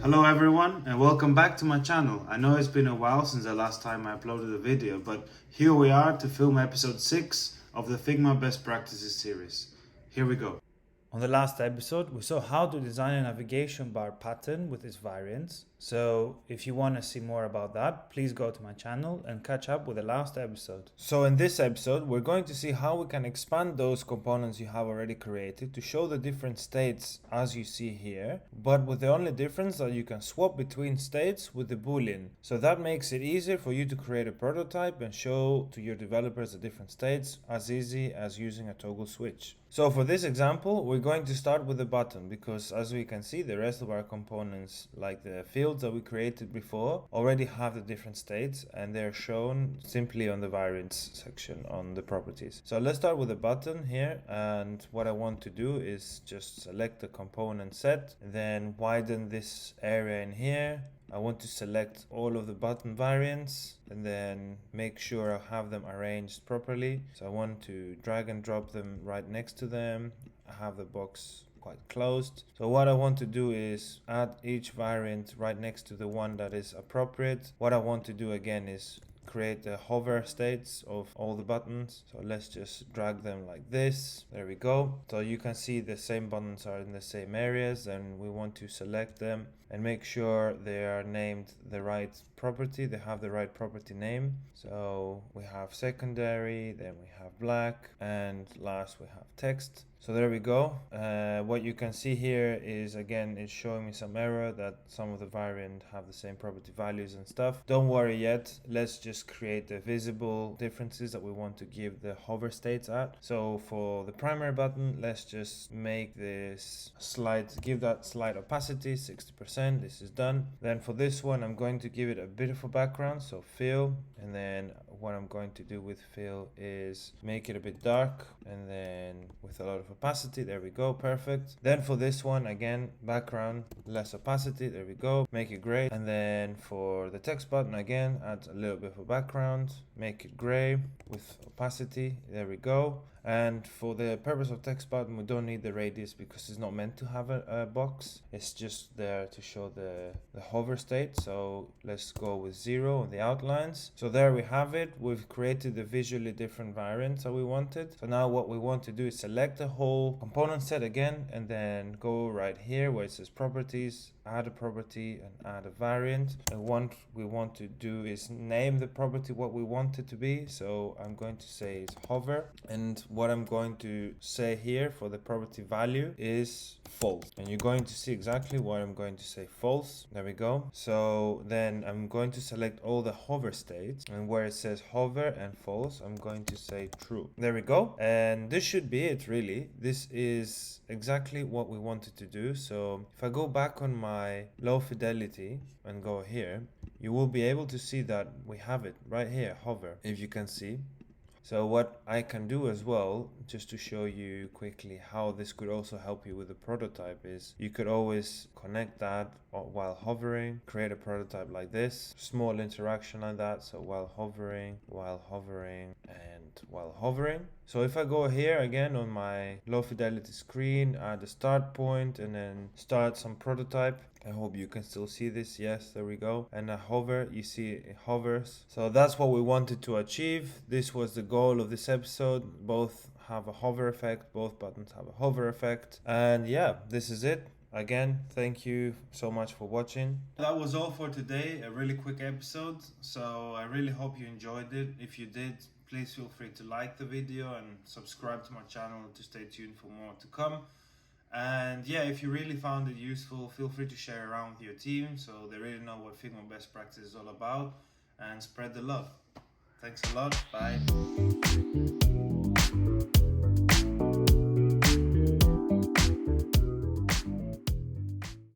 Hello everyone and welcome back to my channel. I know it's been a while since the last time I uploaded a video, but here we are to film episode 6 of the Figma Best Practices series. Here we go. On the last episode, we saw how to design a navigation bar pattern with its variants. So if you want to see more about that, please go to my channel and catch up with the last episode. So in this episode, we're going to see how we can expand those components you have already created to show the different states as you see here, but with the only difference that you can swap between states with the boolean. So that makes it easier for you to create a prototype and show to your developers the different states as easy as using a toggle switch. So for this example, we're going to start with the button because as we can see, the rest of our components, like the fields that we created before, already have the different states and they're shown simply on the variants section on the properties. So let's start with the button here, and what I want to do is just select the component set, then widen this area in here. I want to select all of the button variants and then make sure I have them arranged properly. So I want to drag and drop them right next to them. I have the box quite closed. So what I want to do is add each variant right next to the one that is appropriate. What I want to do again is create the hover states of all the buttons. So let's just drag them like this. There we go. So you can see the same buttons are in the same areas, and we want to select them and make sure they are named the right property. They have the right property name. So we have secondary, then we have black, and last we have text. So there we go. What you can see here is, again, it's showing me some error that some of the variant have the same property values and stuff. Don't worry yet. Let's just create the visible differences that we want to give the hover states at. So for the primary button, let's just make this slight, give that slight opacity, 60%. This is done. Then for this one, I'm going to give it a bit of a background. So fill, and then what I'm going to do with fill is make it a bit dark and then with a lot of opacity. There we go, perfect. Then for this one, again, background, less opacity, there we go, make it gray. And then for the text button, again, add a little bit of a background, make it gray with opacity, there we go. And for the purpose of text button, we don't need the radius because it's not meant to have a box. It's just there to show the hover state. So let's go with 0 on the outlines. So there we have it. We've created the visually different variants that we wanted. So now what we want to do is select the whole component set again, and then go right here where it says properties, add a property and add a variant. And what we want to do is name the property what we want it to be. So I'm going to say it's hover, and what I'm going to say here for the property value is false, and you're going to see exactly what I'm going to say, false. There we go. So then I'm going to select all the hover states, and where it says hover and false, I'm going to say true. There we go. And this should be it, really. This is exactly what we wanted to do. So if I go back on my low fidelity and go here, you will be able to see that we have it right here, hover, if you can see. So what I can do as well, just to show you quickly how this could also help you with the prototype, is you could always connect that while hovering, create a prototype like this, small interaction like that. So while hovering, and while hovering. So if I go here again on my low fidelity screen, add a start point and then start some prototype. I hope you can still see this. Yes, there we go. And I hover, you see it hovers. So that's what we wanted to achieve. This was the goal of this episode. Both have a hover effect, both buttons have a hover effect. And yeah, this is it. Again, thank you so much for watching. That was all for today, a really quick episode. So I really hope you enjoyed it. If you did, please feel free to like the video and subscribe to my channel to stay tuned for more to come. And yeah, if you really found it useful, feel free to share around with your team so they really know what Figma Best Practice is all about, and spread the love. Thanks a lot. Bye.